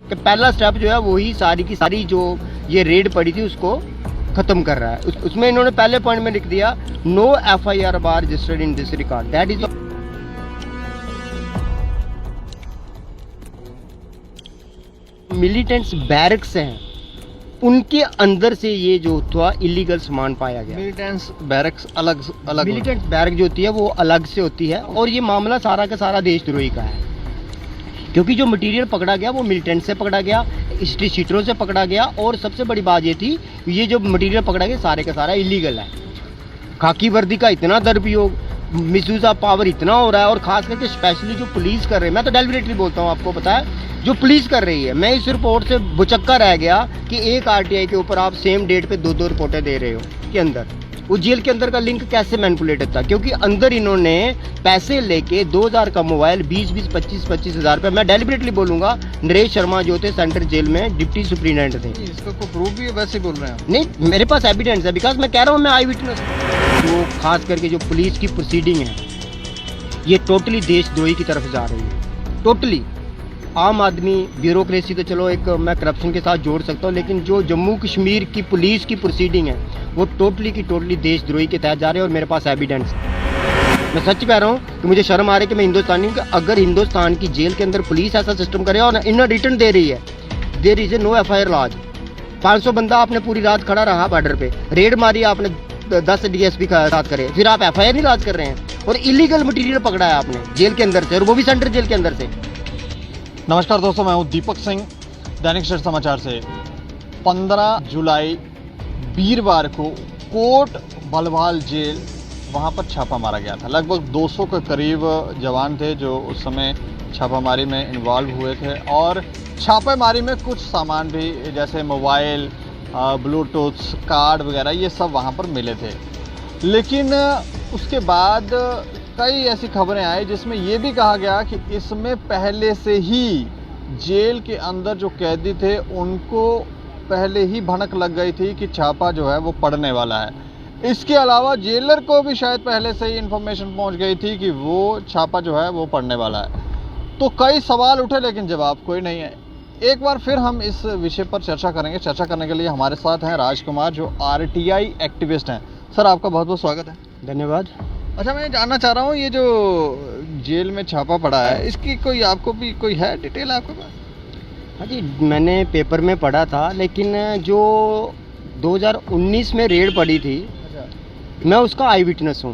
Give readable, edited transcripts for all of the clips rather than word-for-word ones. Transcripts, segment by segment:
कि पहला स्टेप जो है वही सारी की सारी जो ये रेड पड़ी थी उसको खत्म कर रहा है। उसमें इन्होंने पहले पॉइंट में लिख दिया no FIR bar registered in this record, that is militants barracks हैं, उनके अंदर से ये जो था इलीगल सामान पाया गया। मिलिटेंट्स बैरक्स अलग अलग मिलिटेंट्स बैरक जो होती है वो अलग से होती है और ये मामला सारा का सारा देशद्रोही का है, क्योंकि जो मटेरियल पकड़ा गया वो मिलिटेंट से पकड़ा गया, स्ट्रीट शीटरों से पकड़ा गया और सबसे बड़ी बात ये थी ये जो मटेरियल पकड़ा गया सारे का सारा इलीगल है। खाकी वर्दी का इतना दुरुपयोग, मिसयूज ऑफ पावर इतना हो रहा है और खास करके स्पेशली जो पुलिस कर रही है, मैं तो डेलिबरेटली बोलता हूँ, आपको पता है जो पुलिस कर रही है, मैं इस रिपोर्ट से बुचक्का रह गया कि एक RTI के ऊपर आप सेम डेट पे दो रिपोर्टें दे रहे हो के अंदर वो जेल के अंदर का लिंक कैसे मैनिपुलेट था, क्योंकि अंदर इन्होंने पैसे लेके 2000 का मोबाइल 20-20, 25-25 हज़ार रुपये, मैं डेलिबरेटली बोलूंगा, नरेश शर्मा जो थे सेंट्रल जेल में डिप्टी सुप्रीटेंडेंट थे। इसका कोई प्रूफ भी है, वैसे बोल रहे हैं? नहीं, मेरे पास एविडेंस है, बिकॉज मैं कह रहा हूँ मैं आई विटनेस। जो खास करके जो पुलिस की प्रोसीडिंग है ये टोटली देशद्रोही की तरफ जा रही है, टोटली। आम आदमी ब्यूरोक्रेसी तो चलो एक मैं करप्शन के साथ जोड़ सकता हूँ, लेकिन जो जम्मू कश्मीर की पुलिस की प्रोसीडिंग है वो टोटली की टोटली देशद्रोही के तहत जा रहे हैं और मेरे पास एविडेंस। मैं सच कह रहा हूँ कि मुझे शर्म आ रही है कि मैं हिंदुस्तानी हूँ कि अगर हिंदुस्तान की जेल के अंदर पुलिस ऐसा सिस्टम करे और इन रिटर्न दे रही है, there is a no FIR lodge. 500 बंदा आपने पूरी रात खड़ा रहा बॉर्डर पे, रेड मारी आपने 10 DSP का साथ करे, फिर आप FIR नहीं लॉज कर रहे हैं और इलीगल मटीरियल पकड़ा है आपने जेल के अंदर से, और वो भी सेंट्रल जेल के अंदर से। नमस्कार दोस्तों, मैं हूं दीपक सिंह, दैनिक सवेरा समाचार से। 15 जुलाई वीरवार को कोट बलवाल जेल, वहां पर छापा मारा गया था। लगभग 200 के करीब जवान थे जो उस समय छापामारी में इन्वॉल्व हुए थे और छापेमारी में कुछ सामान भी जैसे मोबाइल, ब्लूटूथ, कार्ड वगैरह ये सब वहां पर मिले थे। लेकिन उसके बाद कई ऐसी खबरें आई जिसमें ये भी कहा गया कि इसमें पहले से ही जेल के अंदर जो कैदी थे उनको पहले ही भनक लग गई थी कि छापा जो है वो पड़ने वाला है। इसके अलावा जेलर को भी शायद पहले से ही इन्फॉर्मेशन पहुंच गई थी कि वो छापा जो है वो पड़ने वाला है। तो कई सवाल उठे लेकिन जवाब कोई नहीं है। एक बार फिर हम इस विषय पर चर्चा करेंगे। चर्चा करने के लिए हमारे साथ हैं राजकुमार जो RTI एक्टिविस्ट हैं। सर, आपका बहुत बहुत स्वागत है। धन्यवाद। अच्छा, मैं जानना चाह रहा हूँ ये जो जेल में छापा पड़ा है इसकी कोई आपको भी कोई है डिटेल आपके पास? हाँ जी, मैंने पेपर में पढ़ा था, लेकिन जो 2019 में रेड पड़ी थी मैं उसका आई विटनेस हूँ।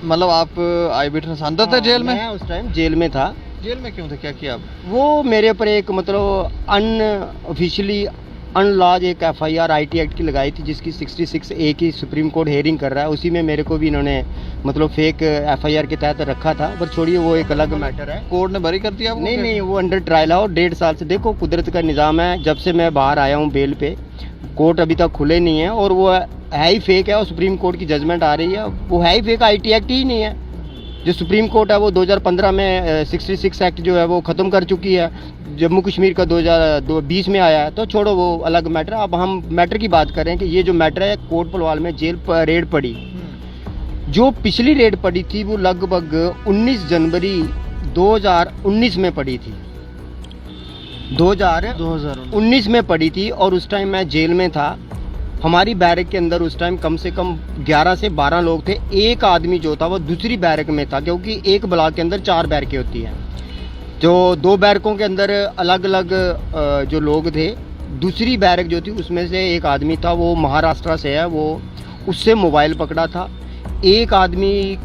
मतलब आप आई विटनेस अंदर थे जेल में? मैं उस टाइम जेल में था। जेल में क्यों थे, क्या किया आप? वो मेरे ऊपर एक मतलब अनऑफिशियली अनलॉज एक FIR IT एक्ट की लगाई थी जिसकी 66A की सुप्रीम कोर्ट हेयरिंग कर रहा है, उसी में मेरे को भी इन्होंने मतलब फेक FIR के तहत रखा था। पर छोड़िए, वो एक अलग मैटर है। कोर्ट ने बरी कर दिया आपको? नहीं, वो अंडर ट्रायल है और 1.5 साल से, देखो कुदरत का निज़ाम है, जब से मैं बाहर आया हूँ बेल पे, कोर्ट अभी तक खुले नहीं है और वो है ही फेक है और सुप्रीम कोर्ट की जजमेंट आ रही है, वो है ही फेक। IT एक्ट ही नहीं है। जो सुप्रीम कोर्ट है वो 2015 में 66 एक्ट जो है वो ख़त्म कर चुकी है, जम्मू कश्मीर का 2020 में आया है, तो छोड़ो वो अलग मैटर। अब हम मैटर की बात करें कि ये जो मैटर है कोट बलवाल में जेल पर रेड पड़ी, जो पिछली रेड पड़ी थी वो लगभग 19 जनवरी 2019 में पड़ी थी, 2019 में पड़ी थी और उस टाइम मैं जेल में था। हमारी बैरक के अंदर उस टाइम कम से कम 11 से 12 लोग थे। एक आदमी जो था वो दूसरी बैरक में था, क्योंकि एक ब्लॉक के अंदर 4 बैरकें होती हैं, जो 2 बैरकों के अंदर अलग अलग जो लोग थे। दूसरी बैरक जो थी उसमें से एक आदमी था वो महाराष्ट्र से है, वो उससे मोबाइल पकड़ा था। एक आदमी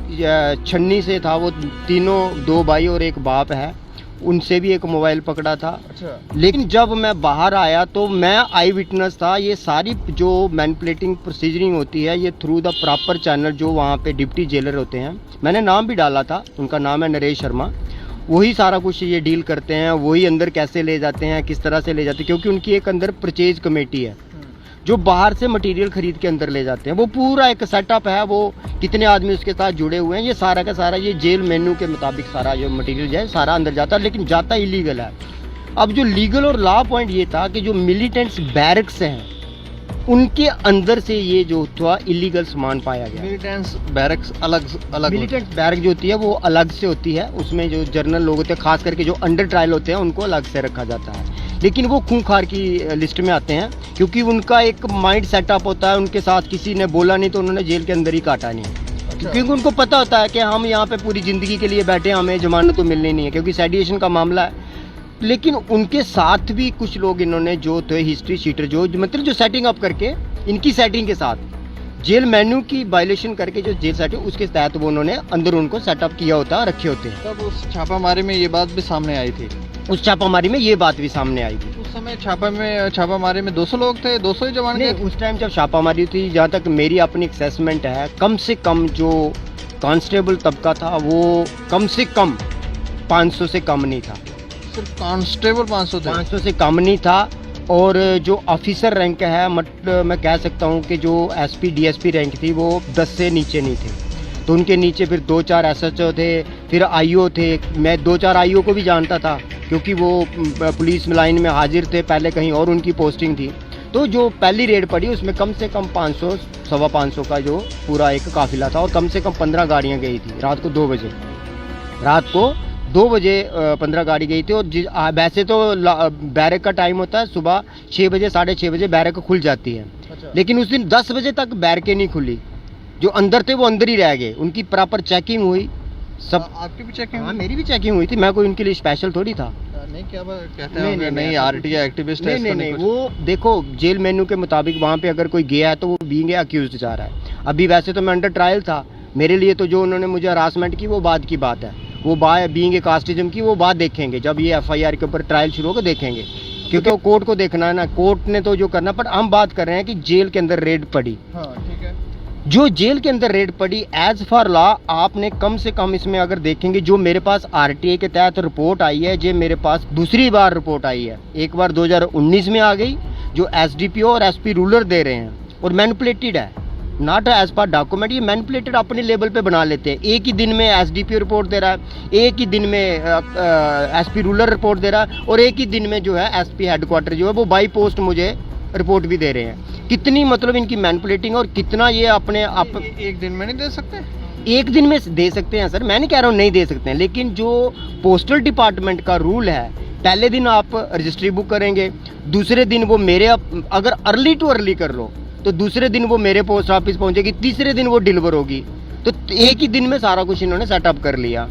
छन्नी से था, वो तीनों 2 भाई और एक बाप है, उनसे भी एक मोबाइल पकड़ा था। अच्छा। लेकिन जब मैं बाहर आया तो मैं आई विटनेस था। ये सारी जो मैनिपुलेटिंग प्रोसीजरिंग होती है ये थ्रू द प्रॉपर चैनल जो वहाँ पे डिप्टी जेलर होते हैं, मैंने नाम भी डाला था, उनका नाम है नरेश शर्मा, वही सारा कुछ ये डील करते हैं। वही अंदर कैसे ले जाते हैं, किस तरह से ले जाते हैं, क्योंकि उनकी एक अंदर परचेज कमेटी है जो बाहर से मटेरियल खरीद के अंदर ले जाते हैं। वो पूरा एक सेटअप है, वो कितने आदमी उसके साथ जुड़े हुए हैं, ये सारा का सारा ये जेल मेन्यू के मुताबिक सारा जो मटेरियल है सारा अंदर जाता है, लेकिन जाता इलीगल है। अब जो लीगल और लॉ पॉइंट ये था कि जो मिलिटेंट्स बैरक्स हैं उनके अंदर से ये जो था इलीगल सामान पाया गया। मिलिटेंट्स बैरक्स अलग अलग मिलिटेंट बैरक जो होती है वो अलग से होती है, उसमें जो जर्नल लोग होते हैं खास करके जो अंडर ट्रायल होते हैं उनको अलग से रखा जाता है, लेकिन वो खूंखार की लिस्ट में आते हैं क्योंकि उनका एक माइंड सेटअप होता है, उनके साथ किसी ने बोला नहीं तो उन्होंने जेल के अंदर ही काटा नहीं, क्योंकि उनको पता होता है कि हम यहाँ पे पूरी ज़िंदगी के लिए बैठे, हमें जमानत तो मिलनी नहीं है क्योंकि सेडिएशन का मामला है। लेकिन उनके साथ भी कुछ लोग इन्होंने जो थे हिस्ट्री शीटर जो मतलब जो सेटिंग अप करके इनकी सेटिंग के साथ जेल मेन्यू की वायलेशन करके जो जेल सेटिंग उसके तहत वो उन्होंने अंदर उनको सेटअप किया होता है, रखे होते हैं। तब उस छापामारी में ये बात भी सामने आई थी। उस छापामारी में ये बात भी सामने आई थी। उस समय छापामारी में 200 लोग थे, 200 ही जवान नहीं, गए? उस टाइम जब छापामारी थी, जहाँ तक मेरी अपनी असेसमेंट है, कम से कम जो कांस्टेबल तबका था वो कम से कम 500 से कम नहीं था। सिर्फ कांस्टेबल 500 थे? 500 से कम नहीं था। और जो ऑफिसर रैंक है, मतलब मैं कह सकता हूँ कि जो एसपी डीएसपी रैंक थी वो 10 से नीचे नहीं थे। तो उनके नीचे फिर 2-4 एसएचओ थे, फिर आईओ थे। मैं 2-4 आईओ को भी जानता था क्योंकि वो पुलिस लाइन में हाजिर थे, पहले कहीं और उनकी पोस्टिंग थी। तो जो पहली रेड पड़ी उसमें कम से कम 500 सवा 500 का जो पूरा एक काफिला था और कम से कम 15 गाड़ियाँ गई थी रात को 2 बजे। रात को 2 बजे 15 गाड़ी गई थी। और वैसे तो बैरक का टाइम होता है सुबह 6 बजे 6:30 बजे बैरक खुल जाती है। अच्छा। लेकिन उस दिन 10 बजे तक बैरकें नहीं खुली, जो अंदर थे वो अंदर ही रह गए, उनकी प्रॉपर चेकिंग हुई सब। आपकी भी चेकिंग? हाँ, मेरी भी चेकिंग हुई थी, मैं कोई उनके लिए स्पेशल थोड़ी था। नहीं, क्या कहते हैं नहीं आरटीआई एक्टिविस्ट है? नहीं, वो देखो जेल मेन्यू के मुताबिक वहाँ पे अगर कोई गया है तो वो बीइंग अक्यूज्ड जा रहा है। अभी वैसे तो मैं अंडर ट्रायल था, मेरे लिए तो जो उन्होंने मुझे हरासमेंट की वो बाद की बात है, वो बीइंग ए कास्टिज्म की वो बात देखेंगे जब ये एफआईआर के ऊपर ट्रायल शुरू होकर देखेंगे, क्योंकि वो कोर्ट को देखना है ना, कोर्ट ने तो जो करना। पर हम बात कर रहे हैं कि जेल के अंदर रेड पड़ी। हाँ, ठीक है। जो जेल के अंदर रेड पड़ी एज फॉर लॉ आपने कम से कम इसमें अगर देखेंगे जो मेरे पास आरटीआई के तहत रिपोर्ट आई है, जो मेरे पास दूसरी बार रिपोर्ट आई है, एक बार 2019 में आ गई जो एसडीपीओ और एसपी रूलर दे रहे हैं और मैनिपुलेटेड है, नॉट एज पर डॉक्यूमेंट। ये मैनिपुलेटेड अपने लेवल पे बना लेते हैं। एक ही दिन में एसडीपीओ रिपोर्ट दे रहा है, एक ही दिन में एसपी रूलर रिपोर्ट दे रहा है और एक ही दिन में जो है एसपी हेडक्वार्टर जो है वो बाई पोस्ट मुझे रिपोर्ट भी दे रहे हैं। कितनी मतलब इनकी मैनिपुलेटिंग और कितना ये अपने आप एक दिन में नहीं दे सकते? एक दिन में दे सकते हैं सर, मैं नहीं कह रहा हूँ नहीं दे सकते हैं, लेकिन जो पोस्टल डिपार्टमेंट का रूल है, पहले दिन आप रजिस्ट्री बुक करेंगे, दूसरे दिन वो मेरे अगर अर्ली टू अर्ली कर लो तो दूसरे दिन वो मेरे पोस्ट ऑफिस पहुंचेगी, तीसरे दिन वो डिलीवर होगी। तो एक ही दिन में सारा कुछ इन्होंने सेटअप कर लिया।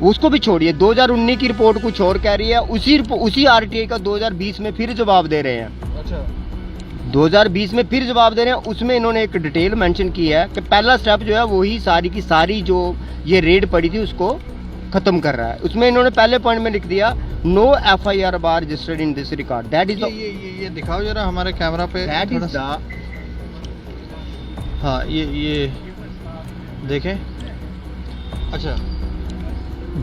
उसको भी छोड़िए, 2019 की रिपोर्ट कुछ और कह रही है, उसी आरटीआई का 2020 में फिर जवाब दे रहे हैं। अच्छा। 2020 में फिर जवाब दे रहे हैं, उसमें इन्होंने एक डिटेल मेंशन की है कि पहला स्टेप जो है वही सारी की सारी जो ये रेड पड़ी थी उसको खत्म कर रहा है। उसमें इन्होंने पहले पॉइंट में लिख दिया no FIR bar registered in this record. That is ये दिखाओ जरा हमारे कैमरा पे। दैट इज द हाँ, ये देखें। अच्छा,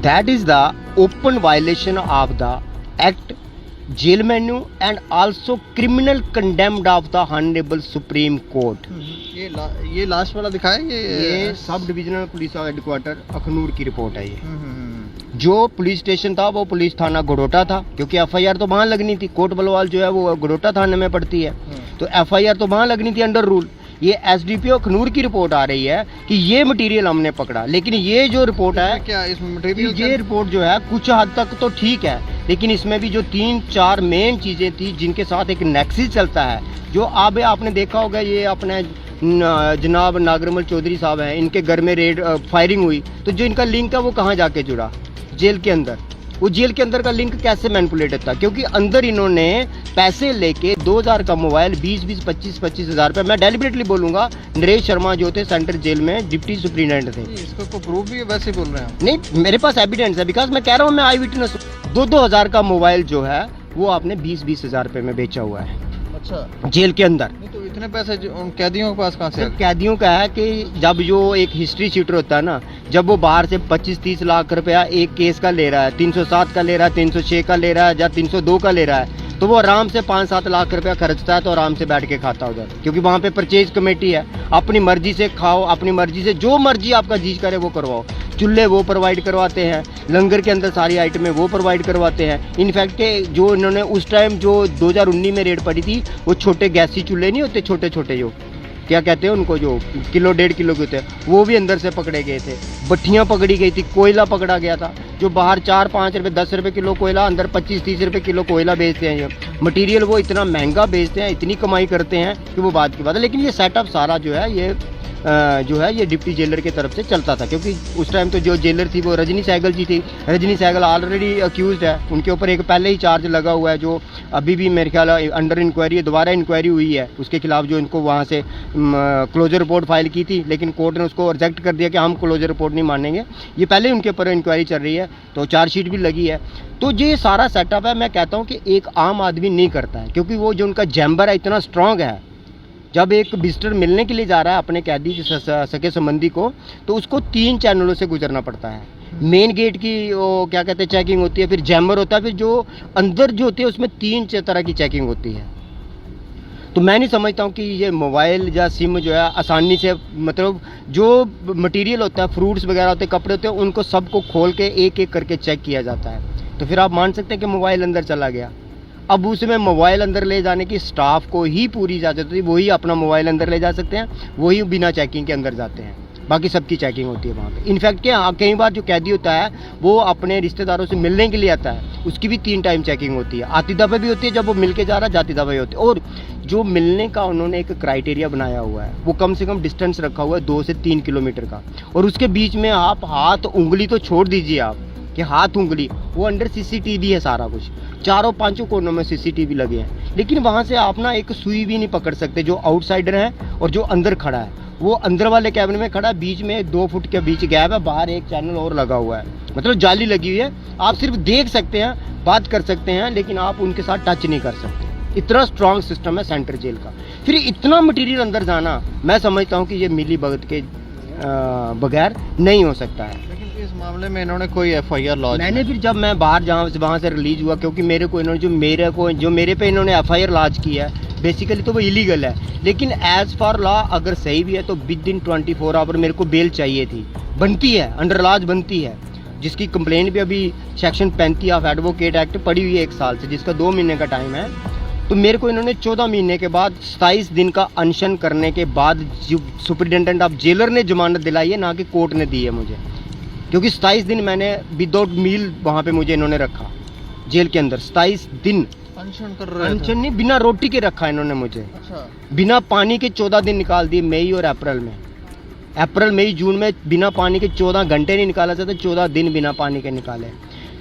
that is the open violation of the act jail menu and also criminal condemned of the honourable Supreme Court. ये लास्ट वाला दिखाए। ये sub divisional police headquarter Akhnoor की रिपोर्ट है। ये जो पुलिस स्टेशन था वो पुलिस थाना घड़ोटा था, क्योंकि एफआईआर तो वहाँ लगनी थी। कोट बलवाल जो है वो घड़ोटा थाने में पड़ती है, तो एफआईआर तो वहाँ लगनी थी अंडर रूल। ये एसडीपीओ अखनूर की रिपोर्ट आ रही है कि ये मटेरियल हमने पकड़ा, लेकिन ये जो रिपोर्ट है क्या इस मटेरियल ये रिपोर्ट जो है कुछ हद तक तो ठीक है, लेकिन इसमें भी जो 3-4 मेन चीज़ें थी जिनके साथ एक नेक्सिस चलता है, जो आपने देखा होगा। ये अपने जनाब नागरमल चौधरी साहब हैं, इनके घर में रेड फायरिंग हुई, तो जो इनका लिंक है वो कहाँ जाके जुड़ा? जेल के अंदर। वो जेल के अंदर का लिंक कैसे मैनिपुलेटेड था? क्योंकि अंदर इन्होंने पैसे लेके 2000 का मोबाइल 20-20, 25-25 हज़ार रुपये, मैं डेलिबरेटली बोलूँगा, नरेश शर्मा जो थे सेंट्रल जेल में डिप्टी सुप्रीटेंडेंट थे। इसको तो प्रूफ भी वैसे बोल रहे हैं? नहीं, मेरे पास एविडेंस है, बिकॉज मैं कह रहा हूँ, मैं आई विटनेस। 2-2 हज़ार का मोबाइल जो है वो आपने 20-20 हज़ार रुपये में बेचा हुआ है। अच्छा। जेल के अंदर। नहीं तो इतने पैसे उन कैदियों के पास कहाँ से? कैदियों का है कि जब जो एक हिस्ट्री शीटर होता है ना, जब वो बाहर से 25-30 लाख रुपया एक केस का ले रहा है, 307 का ले रहा है, 306 का ले रहा है या 302 का ले रहा है, तो वो आराम से 5-7 लाख रुपया खर्चता है, तो आराम से बैठ के खाता उधर, क्योंकि वहाँ पे परचेज कमेटी है। अपनी मर्जी से खाओ, अपनी मर्जी से जो मर्जी आपका जी करे वो करवाओ। चूल्हे वो प्रोवाइड करवाते हैं, लंगर के अंदर सारी आइटमें वो प्रोवाइड करवाते हैं। इनफैक्ट के जो इन्होंने उस टाइम जो 2019 में रेड पड़ी थी, वो छोटे गैसी चूल्हे नहीं होते, छोटे छोटे जो क्या कहते हैं उनको, जो किलो 1.5 किलो के होते हैं, वो भी अंदर से पकड़े गए थे। भट्टियाँ पकड़ी गई थी, कोयला पकड़ा गया था। जो बाहर 4-5 रुपये 10 रुपये किलो कोयला, अंदर 25-30 रुपये किलो कोयला बेचते हैं। ये मटेरियल वो इतना महंगा बेचते हैं, इतनी कमाई करते हैं कि वो बात की बात है। लेकिन ये सेटअप सारा जो है ये डिप्टी जेलर की तरफ से चलता था, क्योंकि उस टाइम तो जो जेलर थी वो रजनी सहगल जी थी। रजनी सहगल ऑलरेडी अक्यूज्ड है, उनके ऊपर एक पहले ही चार्ज लगा हुआ है, जो अभी भी मेरे ख्याल अंडर इंक्वायरी, दोबारा इंक्वायरी हुई है उसके खिलाफ, जो इनको वहाँ से क्लोजर रिपोर्ट फाइल की थी, लेकिन कोर्ट ने उसको रिजेक्ट कर दिया कि हम क्लोजर रिपोर्ट नहीं मानेंगे। ये पहले उनके ऊपर इंक्वायरी चल रही है, तो चार्जशीट भी लगी है। तो ये सारा सेटअप है, मैं कहता हूँ कि एक आम आदमी नहीं करता है, क्योंकि वो जो उनका चैम्बर है इतना स्ट्रांग है। जब एक विजिटर मिलने के लिए जा रहा है अपने कैदी सके संबंधी को, तो उसको 3 चैनलों से गुजरना पड़ता है। मेन गेट की वो क्या कहते हैं चेकिंग होती है, फिर चैम्बर होता है, फिर जो अंदर जो होती है उसमें 3 तरह की चेकिंग होती है। तो मैं नहीं समझता हूँ कि ये मोबाइल या सिम जो है आसानी से, मतलब जो मटेरियल होता है, फ्रूट्स वगैरह होते हैं, कपड़े होते हैं, उनको सबको खोल के एक एक करके चेक किया जाता है। तो फिर आप मान सकते हैं कि मोबाइल अंदर चला गया। अब उसमें मोबाइल अंदर ले जाने की स्टाफ को ही पूरी इजाज़त होती है, वही अपना मोबाइल अंदर ले जा सकते हैं, वही बिना चेकिंग के अंदर जाते हैं, बाकी सबकी चेकिंग होती है वहाँ पे। इनफैक्ट क्या कई बार जो कैदी होता है वो अपने रिश्तेदारों से मिलने के लिए आता है, उसकी भी 3 टाइम चेकिंग होती है। आती दफ़े भी होती है जब वो मिल के जा रहा है, जाती दफ़े भी होती है। और जो मिलने का उन्होंने एक क्राइटेरिया बनाया हुआ है, वो कम से कम डिस्टेंस रखा हुआ है 2 से 3 किलोमीटर का, और उसके बीच में आप हाथ उंगली तो छोड़ दीजिए आप कि हाथ उंगली, वो अंडर सीसीटीवी है सारा कुछ, चारों 5 कोनों में सीसीटीवी लगे हैं। लेकिन वहाँ से आप ना एक सुई भी नहीं पकड़ सकते, जो आउटसाइडर है और जो अंदर खड़ा है, वो अंदर वाले कैबिन में खड़ा है, बीच में 2 फुट के बीच गैप है, बाहर एक चैनल और लगा हुआ है, मतलब जाली लगी हुई है। आप सिर्फ देख सकते हैं, बात कर सकते हैं, लेकिन आप उनके साथ टच नहीं कर सकते। इतना स्ट्रांग सिस्टम है सेंट्रल जेल का। फिर इतना मटेरियल अंदर जाना, मैं समझता हूँ कि ये मिली भगत के बगैर नहीं हो सकता है। लेकिन इस मामले में इन्होंने कोई एफआईआर लॉन्च, मैंने फिर जब मैं बाहर वहाँ से रिलीज हुआ, क्योंकि मेरे को इन्होंने जो मेरे पे इन्होंने एफआईआर लॉन्च की है, बेसिकली तो वो इलीगल है। लेकिन एज फॉर लॉ अगर सही भी है तो विद इन 24 आवर मेरे को बेल चाहिए थी, बनती है, अंडर लॉज बनती है, जिसकी कंप्लेन भी अभी सेक्शन 35 ऑफ एडवोकेट एक्ट पड़ी हुई है 1 साल से, जिसका 2 महीने का टाइम है। तो मेरे को इन्होंने 14 महीने के बाद 27 दिन का अनशन करने के बाद सुपरिटेंडेंट ऑफ जेलर ने जमानत दिलाई है, ना कि कोर्ट ने दी है मुझे, क्योंकि 27 दिन मैंने विदाउट मील वहाँ पे मुझे इन्होंने रखा जेल के अंदर। 27 दिन अनशन कर रहे थे? अनशन नहीं, बिना रोटी के रखा इन्होंने मुझे। अच्छा। बिना पानी के 14 दिन निकाल दिए, मई और अप्रैल में। अप्रैल मई जून में बिना पानी के 14 घंटे नहीं निकाला जाता, 14 दिन बिना पानी के निकाले।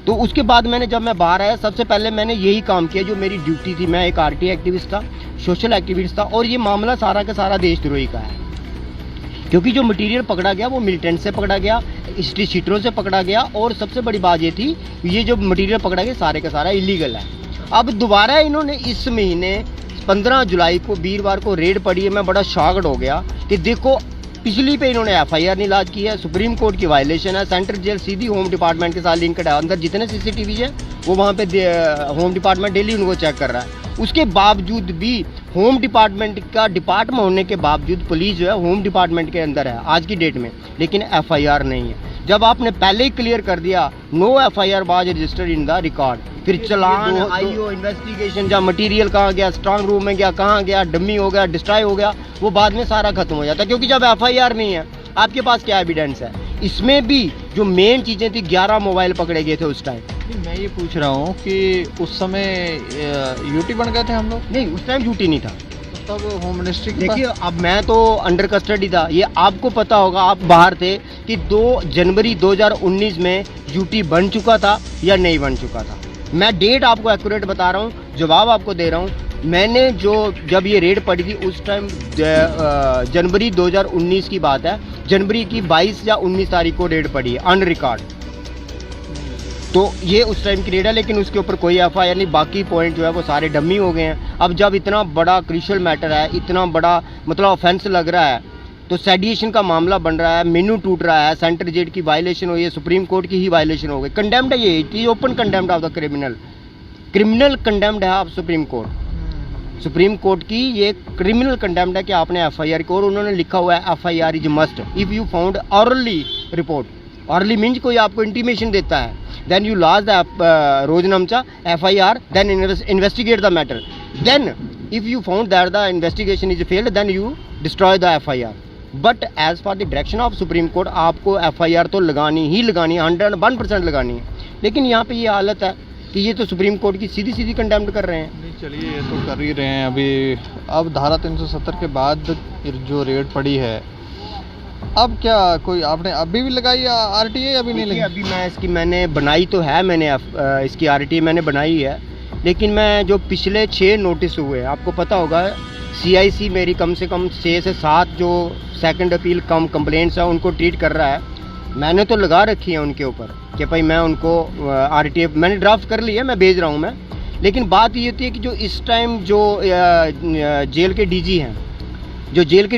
तो उसके बाद जब मैं बाहर आया, सबसे पहले मैंने यही काम किया जो मेरी ड्यूटी थी। मैं एक आरटी एक्टिविस्ट था, सोशल एक्टिविस्ट था, और ये मामला सारा का सारा देशद्रोही का है, क्योंकि जो मटेरियल पकड़ा गया वो मिलिटेंट से पकड़ा गया, स्ट्रीट शीटरों से पकड़ा गया, और सबसे बड़ी बात ये थी, ये जो मटेरियल पकड़ा गया सारे का सारा इलीगल है। अब दोबारा इन्होंने इस महीने 15 जुलाई को वीरवार को रेड पड़ी है। मैं बड़ा शॉक्ड हो गया कि देखो, पिछली पे इन्होंने एफआईआर नहीं लॉन्च की है, सुप्रीम कोर्ट की वायलेशन है, सेंट्रल जेल सीधी होम डिपार्टमेंट के साथ लिंक्ड है, अंदर जितने सीसीटीवी है वो वहाँ पे होम डिपार्टमेंट डेली उनको चेक कर रहा है। उसके बावजूद भी होम डिपार्टमेंट का डिपार्टमेंट होने के बावजूद पुलिस जो है होम डिपार्टमेंट के अंदर है आज की डेट में, लेकिन एफआईआर नहीं है। जब आपने पहले ही क्लियर कर दिया no FIR was registered in the record, फिर चलान, आईओ, इन्वेस्टिगेशन, जहाँ मटेरियल कहाँ गया, स्ट्रांग रूम में गया, कहाँ गया, डमी हो गया, डिस्ट्रॉय हो गया, वो बाद में सारा खत्म हो जाता है। क्योंकि जब एफआईआर नहीं है, आपके पास क्या एविडेंस है? इसमें भी जो मेन चीज़ें थी, 11 मोबाइल पकड़े गए थे उस टाइम। मैं ये पूछ रहा हूँ कि उस समय यूटी बन गए थे हम लोग? नहीं, उस टाइम यूटी नहीं था, तब होम मिनिस्ट्री। देखिए, अब मैं तो अंडर कस्टडी था, ये आपको पता होगा, आप बाहर थे, कि 2 जनवरी 2019 में यूटी बन चुका था या नहीं बन चुका था। मैं डेट आपको एक्यूरेट बता रहा हूँ, जवाब आपको दे रहा हूँ। मैंने जब ये रेड पड़ी थी उस टाइम जनवरी 2019 की बात है, जनवरी की 22 या 19 तारीख को रेड पड़ी है ऑन रिकॉर्ड। तो ये उस टाइम की रेड है, लेकिन उसके ऊपर कोई एफआईआर नहीं, बाकी पॉइंट जो है वो सारे डमी हो गए हैं। अब जब इतना बड़ा क्रूशियल मैटर है, इतना बड़ा मतलब ऑफेंस लग रहा है, तो सेडिएशन का मामला बन रहा है, मेन्यू टूट रहा है, सेंट्रल जेल की वायलेशन हुई है, सुप्रीम कोर्ट की ही वायलेशन हो गई, कंडेम्ड है, ये open condemned of the criminal. Criminal condemned है आप सुप्रीम सुप्रीम कोर्ट की ये क्रिमिनल कंडेम्ड है कि आपने एफआईआर की, और उन्होंने लिखा हुआ है FIR is must if you found orally report. Orally means कोई आपको इंटीमेशन देता है, then you lodge the roznamcha FIR, then investigate the matter, then if you found that the investigation is failed then you destroy the FIR, but as per the direction of Supreme Court आपको FIR तो लगानी ही लगानी है, 101% लगानी है। लेकिन यहाँ पे ये हालत है कि ये तो सुप्रीम कोर्ट की सीधी सीधी कंडेम्ड कर रहे हैं। नहीं चलिए ये तो कर ही रहे हैं अभी। अब धारा 370 के बाद जो रेड पड़ी है, अब क्या कोई आपने अभी भी लगाई आरटीए अभी नहीं लगाई? अभी मैंने बनाई तो है, मैंने इसकी आरटीए मैंने बनाई है, लेकिन मैं जो पिछले 6 नोटिस हुए, आपको पता होगा CIC मेरी कम से कम 6 से 7 जो सेकंड अपील कम कंप्लेंट्स हैं उनको ट्रीट कर रहा है। मैंने तो लगा रखी है उनके ऊपर कि भाई मैं उनको आरटीए मैंने ड्राफ्ट कर ली है, मैं भेज रहा हूँ मैं। लेकिन बात ये होती है कि जो इस टाइम जो जेल के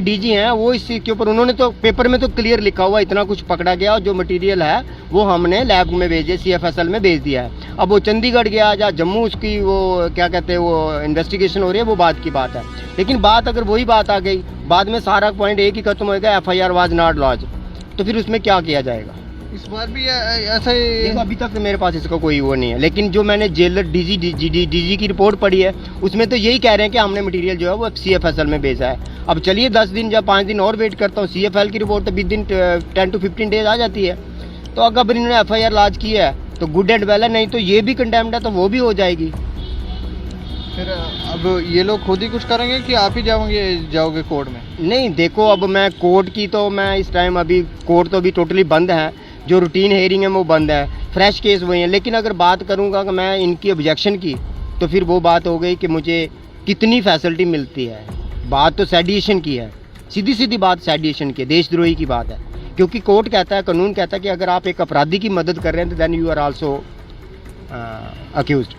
डीजी हैं, वो इसके ऊपर उन्होंने तो पेपर में तो क्लियर लिखा हुआ इतना कुछ पकड़ा गया, और जो मटेरियल है वो हमने लैब में भेजे, CFSL में भेज दिया है। अब वो चंडीगढ़ गया या जम्मू, उसकी वो क्या कहते हैं वो इन्वेस्टिगेशन हो रही है, वो बात की बात है। लेकिन बात अगर वही बात आ गई, बाद में सारा पॉइंट एक ही खत्म हो गया, FIR वाज नॉट लॉज, तो फिर उसमें क्या किया जाएगा? इस बार भी ऐसा ही अभी तक मेरे पास इसका कोई वो नहीं है। लेकिन जो मैंने जेलर डीजी की रिपोर्ट पढ़ी है उसमें तो यही कह रहे हैं कि हमने मटेरियल जो है वो CFSL में भेजा है। अब चलिए 10 दिन या 5 दिन और वेट करता हूँ, CFL की रिपोर्ट तो 20 दिन 10 to 15 डेज आ जाती है। तो अगर इन्होंने FIR लॉन्च की है तो गुड एंड वेल है, नहीं तो ये भी कंडेम्ड है तो वो भी हो जाएगी। फिर अब ये लोग खुद ही कुछ करेंगे कि आप ही जाओगे कोर्ट में? नहीं देखो, अब मैं कोर्ट की तो मैं इस टाइम अभी कोर्ट तो अभी टोटली बंद है, जो रूटीन हेयरिंग है वो बंद है, फ्रेश केस वही है। लेकिन अगर बात करूँगा कि मैं इनकी ऑब्जेक्शन की, तो फिर वो बात हो गई कि मुझे कितनी फैसिलिटी मिलती है। बात तो सेडिएशन की है, सीधी सीधी बात सेडिएशन की, देशद्रोही की बात है। क्योंकि कोर्ट कहता है, कानून कहता है कि अगर आप एक अपराधी की मदद कर रहे हैं तो then you are also accused.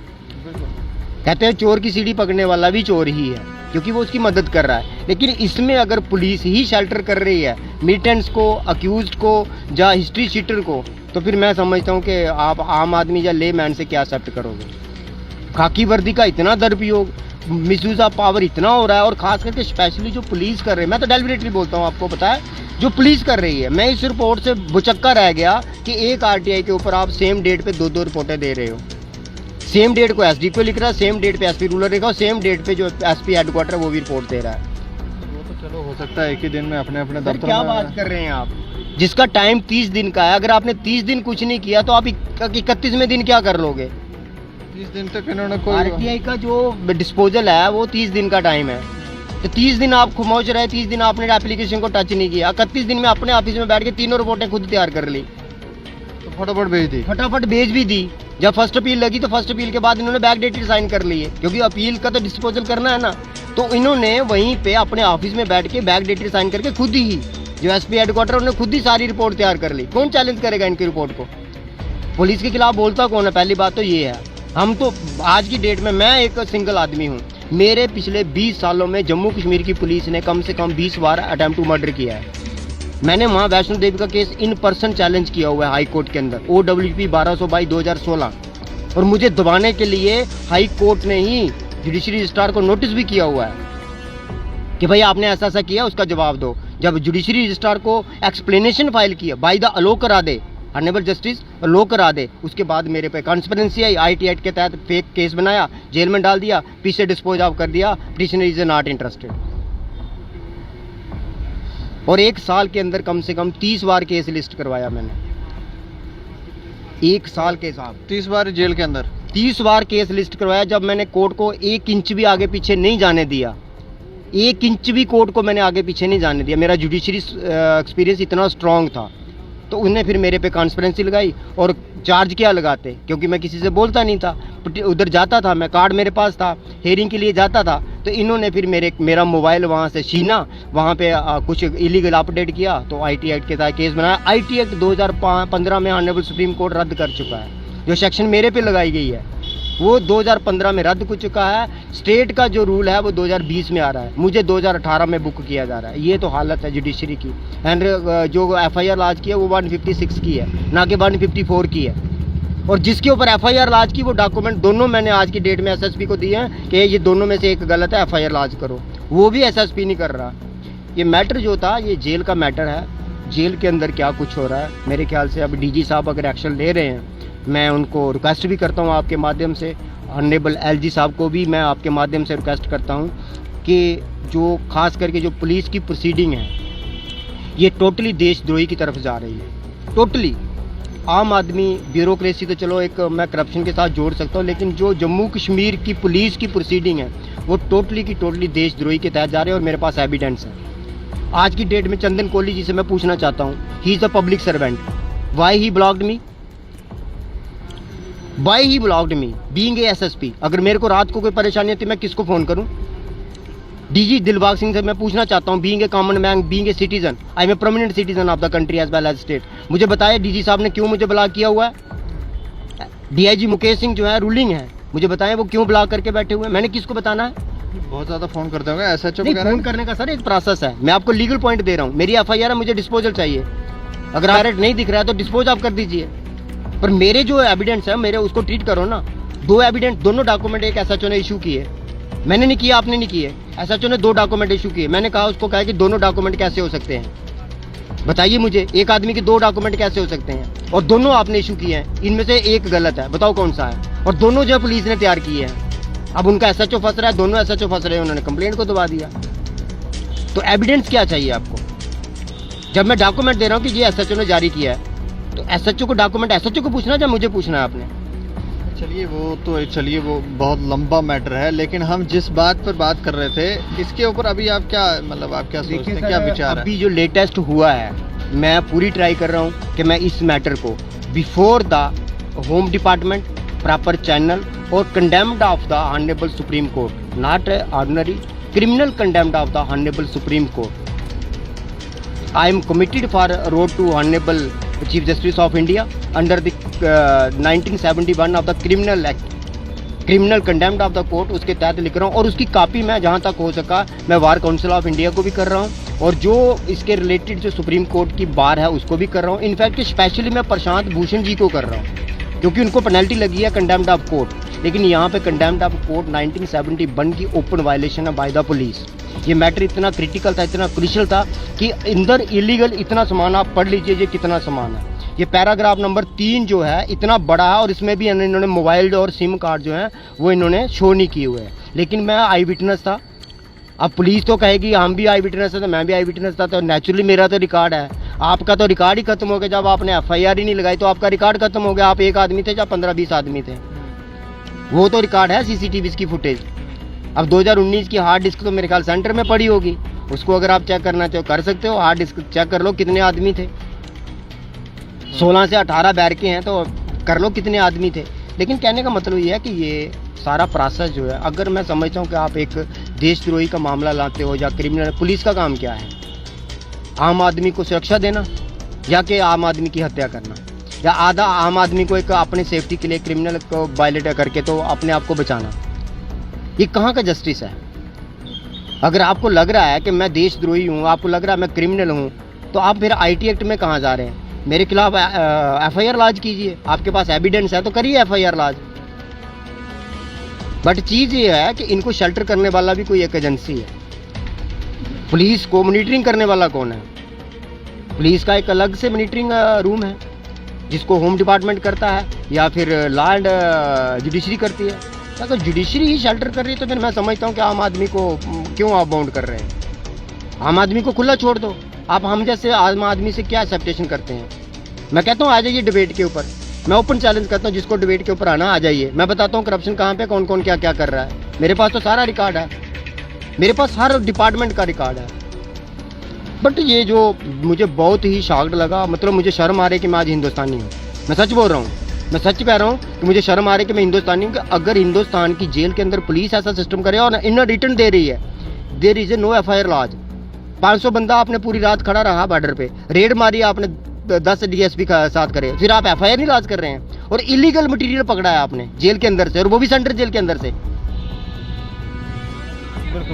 कहते हैं चोर की सीढ़ी पकड़ने वाला भी चोर ही है, क्योंकि वो उसकी मदद कर रहा है। लेकिन इसमें अगर पुलिस ही शेल्टर कर रही है मिलिटेंट्स को, अक्यूज्ड को या हिस्ट्री शीटर को, तो फिर मैं समझता हूँ कि आप आम आदमी या ले मैन से क्या एक्सेप्ट करोगे। खाकी वर्दी का इतना दुरुपयोग, मिसयूज ऑफ पावर इतना हो रहा है, और खास करके स्पेशली जो पुलिस कर रही है, मैं तो डेलिबरेटली बोलता हूँ, आपको पता है जो पुलिस कर रही है। मैं इस रिपोर्ट से भुचक्का रह गया कि एक RTI के ऊपर आप सेम डेट पे 2-2 रिपोर्टें दे रहे हो। सेम डेट को SDPO लिख रहा है, सेम डेट पे SP रूरल लिखा, सेम डेट पे जो SP हेडक्वार्टर है वो भी रिपोर्ट दे रहा है। वो तो चलो हो सकता है एक ही दिन में अपने दफ्तर क्या बात कर रहे हैं आप, जिसका टाइम 30 दिन का है। अगर आपने 30 दिन कुछ नहीं किया तो आप 31वें दिन क्या कर लोगे? 30 दिन तक इन्होंने कोई RTI का जो डिस्पोजल है वो 30 दिन का टाइम है, तो 30 दिन आप खामोश रहे, 30 दिन आपने एप्लीकेशन को टच नहीं किया, 31 दिन में अपने ऑफिस में बैठ के 3 रिपोर्टें खुद तैयार कर ली, तो फटाफट भेज भी दी। जब फर्स्ट अपील लगी तो फर्स्ट अपील के बाद इन्होंने बैक डेटेड साइन कर ली है, क्योंकि अपील का तो डिस्पोजल करना है ना। तो इन्होंने वहीं पे अपने ऑफिस में बैठ के बैक डेटेड साइन करके खुद ही जो SP हेडक्वार्टर उन्होंने खुद ही सारी रिपोर्ट तैयार कर ली। कौन चैलेंज करेगा इनकी रिपोर्ट को? पुलिस के खिलाफ बोलता कौन है? पहली बात तो ये है। हम तो आज की डेट में, मैं एक सिंगल आदमी हूँ, मेरे पिछले 20 सालों में जम्मू कश्मीर की पुलिस ने कम से कम 20 बार अटेम्प्ट टू मर्डर किया है। मैंने वहाँ वैष्णो देवी का केस इन पर्सन चैलेंज किया हुआ है हाई कोर्ट के अंदर, OWP 12/2016, और मुझे दबाने के लिए हाई कोर्ट ने ही जुडिशरी रजिस्ट्रार को नोटिस भी किया हुआ है कि भाई आपने ऐसा ऐसा किया, उसका जवाब दो। जब जुडिशरी रजिस्ट्रार को एक्सप्लेनेशन फाइल किया, बाय द अलो करा दे, ऑनरेबल जस्टिस लो करा दे, उसके बाद मेरे पे कॉन्स्पिरेंसी आई, IT एक्ट के तहत फेक केस बनाया, जेल में डाल दिया, पीछे डिस्पोज ऑफ कर दिया, पिटिशनर इज नॉट इंटरेस्टेड। और 1 साल के अंदर कम से कम 30 बार केस लिस्ट करवाया मैंने, 1 साल के साथ 30 बार जेल के अंदर 30 बार केस लिस्ट करवाया। जब मैंने कोर्ट को 1 इंच भी आगे पीछे नहीं जाने दिया, 1 इंच भी कोर्ट को मैंने आगे पीछे नहीं जाने दिया, मेरा जुडिशरी एक्सपीरियंस इतना स्ट्रांग था। तो उन्हें फिर मेरे पे कॉन्स्पिरेंसी लगाई, और चार्ज क्या लगाते, क्योंकि मैं किसी से बोलता नहीं था, उधर जाता था मैं, कार्ड मेरे पास था, हेयरिंग के लिए जाता था। तो इन्होंने फिर मेरा मोबाइल वहाँ से छीना, वहाँ पे कुछ इलीगल अपडेट किया, तो IT एक्ट के तहत केस बनाया। IT एक्ट 2015 में ऑनरेबल सुप्रीम कोर्ट रद्द कर चुका है। जो सेक्शन मेरे पे लगाई गई है वो 2015 में रद्द हो चुका है। स्टेट का जो रूल है वो 2020 में आ रहा है, मुझे 2018 में बुक किया जा रहा है। ये तो हालत है जुडिशरी की। एंड जो FIR लॉन्च की है वो 156 की है, ना कि 154 की है। और जिसके ऊपर एफआईआर लॉन्च की वो डॉक्यूमेंट दोनों मैंने आज की डेट में एसएसपी को दिए हैं कि ये दोनों में से एक गलत है, एफआईआर लॉन्च करो। वो भी एसएसपी नहीं कर रहा। ये मैटर जो था ये जेल का मैटर है। जेल के अंदर क्या कुछ हो रहा है, मेरे ख्याल से अब डीजी साहब अगर एक्शन ले रहे हैं, मैं उनको रिक्वेस्ट भी करता हूँ आपके माध्यम से, ऑनरेबल एलजी साहब को भी मैं आपके माध्यम से रिक्वेस्ट करता हूँ कि जो खास करके जो पुलिस की प्रोसीडिंग है ये टोटली देशद्रोही की तरफ जा रही है। टोटली आम आदमी ब्यूरोक्रेसी तो चलो एक मैं करप्शन के साथ जोड़ सकता हूँ, लेकिन जो जम्मू कश्मीर की पुलिस की प्रोसीडिंग है वो टोटली की टोटली देशद्रोही के तहत जा रहे हैं। और मेरे पास एविडेंस है। आज की डेट में चंदन कोहली जी से मैं पूछना चाहता हूँ, he is a public servant, why he blocked me, why he blocked me being a SSP. अगर मेरे को रात को कोई परेशानी होती मैं किसको फ़ोन करूँ? डीजी दिलबाग सिंह से मैं पूछना चाहता हूँ, being a common man, being a citizen, I am a permanent citizen of the country as well as state, मुझे बताया डीजी साहब ने क्यों मुझे ब्लॉक किया हुआ है? डीआईजी मुकेश सिंह जो है रूलिंग है, मुझे बताएं वो क्यों ब्लॉक करके बैठे हुए हैं? मैंने किसको बताना है? बहुत ज़्यादा फ़ोन करते होंगे एसएचओ नहीं, वगैरह? फोन करने का सर एक प्रोसेस है। मैं आपको लीगल पॉइंट दे रहा हूँ। मेरी एफआईआर है, मुझे डिस्पोजल चाहिए। अगर डायरेक्ट नहीं दिख रहा है तो डिस्पोज आप कर दीजिए, पर मेरे जो एविडेंस है मेरे उसको ट्रीट करो ना। दो एविडेंस, दोनों डॉक्यूमेंट एक एसएचओ ने इशू किए, मैंने नहीं किया, आपने नहीं किए। एसएचओ ने 2 डॉक्यूमेंट इशू किए। मैंने कहा उसको कहा कि दोनों डॉक्यूमेंट कैसे हो सकते हैं? बताइए मुझे, एक आदमी के 2 डॉक्यूमेंट कैसे हो सकते हैं? और दोनों आपने इशू किए हैं, इनमें से एक गलत है, बताओ कौन सा है? और दोनों जो पुलिस ने तैयार किए हैं। अब उनका एसएचओ फंस रहा है, दोनों एसएचओ फंस रहे हैं, उन्होंने कंप्लेंट को दबा दिया। तो एविडेंस क्या चाहिए आपको? जब मैं डॉक्यूमेंट दे रहा हूँ कि ये एसएचओ ने जारी किया है, तो एसएचओ को डॉक्यूमेंट एसएचओ को पूछना या मुझे पूछना है आपने? चलिए वो बहुत लंबा मैटर है, लेकिन हम जिस बात पर बात कर रहे थे इसके ऊपर अभी आप क्या मतलब आप क्या सोचते हैं, क्या विचार है? अभी जो लेटेस्ट हुआ है, मैं पूरी ट्राई कर रहा हूँ कि मैं इस मैटर को before the home department, proper channel और contempt of the honourable Supreme Court, not ordinary criminal condemned of the honourable Supreme Court. I am committed for road to honourable Chief Justice of India under the 1971 of the criminal act, criminal condemned of the court, उसके तहत लिख रहा हूँ। और उसकी copy मैं जहाँ तक हो सका मैं बार काउंसिल ऑफ इंडिया को भी कर रहा हूँ, और जो इसके रिलेटेड जो सुप्रीम कोर्ट की बार है उसको भी कर रहा हूँ। इनफैक्ट स्पेशली मैं प्रशांत भूषण जी को कर रहा हूँ, क्योंकि उनको पेनल्टी लगी है कंडेम्ड ऑफ कोर्ट। लेकिन यहाँ पे कंडेम्ड ऑफ कोर्ट 1971 की ओपन वायलेशन है बाय द पुलिस। ये मैटर इतना क्रिटिकल था, इतना क्रूशियल था कि अंदर इलीगल इतना सामान, आप पढ़ लीजिए ये कितना सामान है। ये पैराग्राफ नंबर 3 जो है इतना बड़ा है, और इसमें भी इन्होंने मोबाइल और सिम कार्ड जो है वो इन्होंने शो नहीं किए हुए हैं। लेकिन मैं आई विटनेस था। अब पुलिस तो कहेगी हम भी आई विटनेस है, तो मैं भी आई विटनेस था, तो नेचुरली मेरा तो रिकॉर्ड है। आपका तो रिकॉर्ड ही खत्म हो गया जब आपने एफआईआर ही नहीं लगाई, तो आपका रिकॉर्ड खत्म हो गया। आप एक आदमी थे या 15-20 आदमी थे, वो तो रिकॉर्ड है सीसीटीवी की फुटेज। अब 2019 की हार्ड डिस्क तो मेरे ख्याल सेंटर में पड़ी होगी, उसको अगर आप चेक करना चाहो कर सकते हो। हार्ड डिस्क चेक कर लो कितने आदमी थे, 16 से 18 बैरके हैं, तो कर लो कितने आदमी थे। लेकिन कहने का मतलब ये है कि ये सारा प्रोसेस जो है, अगर मैं समझता हूँ कि आप एक देशद्रोही का मामला लाते हो या क्रिमिनल, पुलिस का काम क्या है? आम आदमी को सुरक्षा देना, या कि आम आदमी की हत्या करना, या आधा आम आदमी को एक अपने सेफ्टी के लिए क्रिमिनल को वायलेट करके तो अपने आप को बचाना? ये कहाँ का जस्टिस है? अगर आपको लग रहा है कि मैं देशद्रोही हूँ, आपको लग रहा है मैं क्रिमिनल हूँ, तो आप फिर आईटी एक्ट में कहाँ जा रहे हैं? मेरे खिलाफ एफआईआर लॉन्च कीजिए, आपके पास एविडेंस है तो करिए एफआईआर लॉन्च। बट चीज़ ये है कि इनको शेल्टर करने वाला भी कोई एक एजेंसी है। पुलिस को मॉनिटरिंग करने वाला कौन है? पुलिस का एक अलग से मॉनिटरिंग रूम है जिसको होम डिपार्टमेंट करता है, या फिर लॉ एंड जुडिशरी करती है। अगर जुडिशरी ही शेल्टर कर रही है तो फिर मैं समझता हूँ कि आम आदमी को क्यों आप बाउंड कर रहे हैं? आम आदमी को खुला छोड़ दो। आप हम जैसे आम आदमी से क्या एक्सेप्टेशन करते हैं? मैं कहता हूँ आ जाइए डिबेट के ऊपर, मैं ओपन चैलेंज करता हूँ जिसको डिबेट के ऊपर आना आ जाइए। मैं बताता हूँ करप्शन कहाँ पे कौन कौन क्या क्या कर रहा है। मेरे पास तो सारा रिकॉर्ड है, मेरे पास हर डिपार्टमेंट का रिकॉर्ड है। बट ये जो मुझे बहुत ही शॉक्ड लगा, मतलब मुझे शर्म आ रही है कि मैं आज हिंदुस्तानी हूँ। मैं सच बोल रहा हूँ, मैं सच कह रहा हूँ कि मुझे शर्म आ रही है कि मैं हिंदुस्तानी हूँ। कि अगर हिंदुस्तान की जेल के अंदर पुलिस ऐसा सिस्टम करे और इन रिटर्न दे रही है, there is a no FIR launch. 500 बंदा आपने पूरी रात खड़ा रहा बॉर्डर पे, रेड मारी आपने 10 डीएसपी का साथ करे, फिर आप एफआईआर नहीं लॉन्च कर रहे हैं। और इलीगल मटेरियल पकड़ा है आपने जेल के अंदर से, और वो भी सेंट्रल जेल के अंदर से।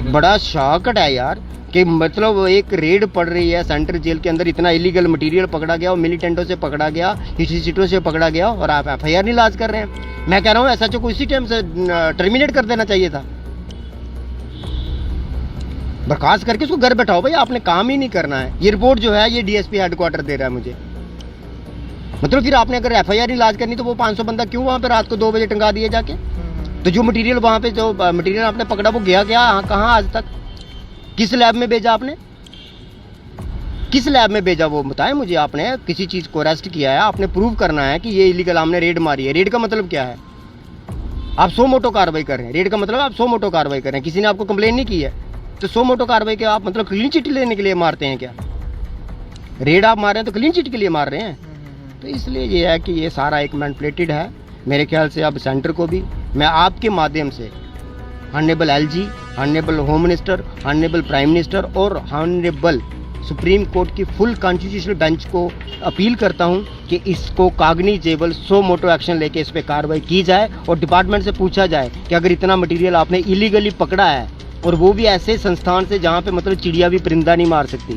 बड़ा शॉकड है यार कि मतलब एक रेड पड़ रही है सेंट्रल जेल के अंदर, इतना इलीगल मटेरियल पकड़ा गया और मिलिटेंटों से पकड़ा गया, हिस्ट्री सीटों से पकड़ा गया, और आप एफआईआर नहीं लॉन्च कर रहे हैं। मैं कह रहा हूँ एसएचओ को इसी टाइम से टर्मिनेट कर देना चाहिए था, बर्खास्त करके उसको घर बैठाओ भाई, आपने काम ही नहीं करना है। ये रिपोर्ट जो है ये डीएसपी हेडक्वार्टर दे रहा है मुझे, मतलब फिर आपने अगर एफआईआर नहीं लॉन्च करनी तो वो 500 बंदा क्यों वहाँ पे रात को 2 बजे टंगा दिए जाके? तो जो मटेरियल वहाँ पे जो मटेरियल आपने पकड़ा वो गया क्या कहाँ आज तक? किस लैब में भेजा आपने? किस लैब में भेजा वो बताएं मुझे। आपने किसी चीज़ को अरेस्ट किया है, आपने प्रूव करना है कि ये इलीगल हमने रेड मारी है। रेड का मतलब क्या है? आप 100 मोटो कार्रवाई कर रहे हैं। रेड का मतलब आप 100 मोटो कार्रवाई कर रहे हैं, किसी ने आपको कंप्लेन नहीं की है तो 100 मोटो कार्रवाई के आप मतलब क्लीन चिट लेने के लिए मारते हैं क्या? रेड आप मार रहे हैं तो क्लीन चिट के लिए मार रहे हैं। तो इसलिए ये है कि ये सारा एक मैनिपुलेटेड है मेरे ख्याल से। अब सेंटर को भी मैं आपके माध्यम से honourable LG, honourable home minister, honourable prime minister और ऑनरेबल सुप्रीम कोर्ट की फुल कॉन्स्टिट्यूशनल बेंच को अपील करता हूं कि इसको काग्निजेबल 100 मोटो एक्शन लेके इस पे कार्रवाई की जाए और डिपार्टमेंट से पूछा जाए कि अगर इतना मटेरियल आपने इलीगली पकड़ा है, और वो भी ऐसे संस्थान से जहाँ पे मतलब चिड़िया भी परिंदा नहीं मार सकती,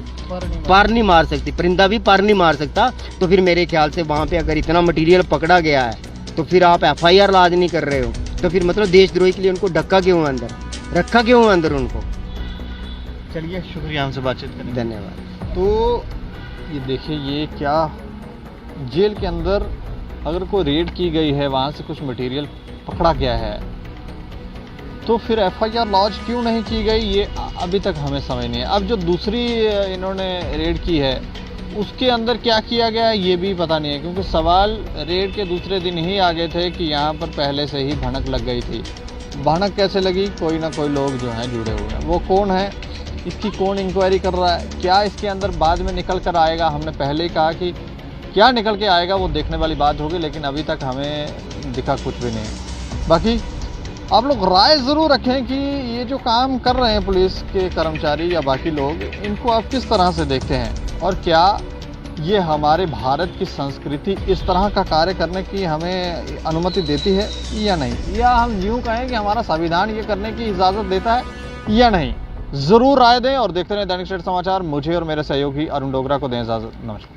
पार नहीं मार सकती, परिंदा भी पार नहीं मार सकता, तो फिर मेरे ख्याल से वहाँ पे अगर इतना मटेरियल पकड़ा गया है तो फिर आप एफआईआर लॉन्च नहीं कर रहे हो, तो फिर मतलब देशद्रोही के लिए उनको ढक्का क्यों अंदर रखा, क्यों अंदर उनको? चलिए, शुक्रिया हमसे बातचीत करने का। धन्यवाद। तो ये देखिए, ये क्या जेल के अंदर अगर कोई रेड की गई है, वहाँ से कुछ मटेरियल पकड़ा गया है, तो फिर एफआईआर लॉन्च क्यों नहीं की गई, ये अभी तक हमें समझ नहीं है। अब जो दूसरी इन्होंने रेड की है उसके अंदर क्या किया गया है ये भी पता नहीं है, क्योंकि सवाल रेड के दूसरे दिन ही आ गए थे कि यहाँ पर पहले से ही भनक लग गई थी। भनक कैसे लगी? कोई ना कोई लोग जो हैं जुड़े हुए हैं। वो कौन है, इसकी कौन इंक्वायरी कर रहा है, क्या इसके अंदर बाद में निकल कर आएगा? हमने पहले ही कहा कि क्या निकल के आएगा वो देखने वाली बात होगी, लेकिन अभी तक हमें दिखा कुछ भी नहीं। बाकी आप लोग राय ज़रूर रखें कि ये जो काम कर रहे हैं पुलिस के कर्मचारी या बाकी लोग, इनको आप किस तरह से देखते हैं, और क्या ये हमारे भारत की संस्कृति इस तरह का कार्य करने की हमें अनुमति देती है या नहीं, या हम यूँ कहें कि हमारा संविधान ये करने की इजाज़त देता है या नहीं। ज़रूर राय दें और देखते रहें दैनिक सवेरा समाचार। मुझे और मेरे सहयोगी अरुण डोगरा को दें इजाज़त। नमस्कार।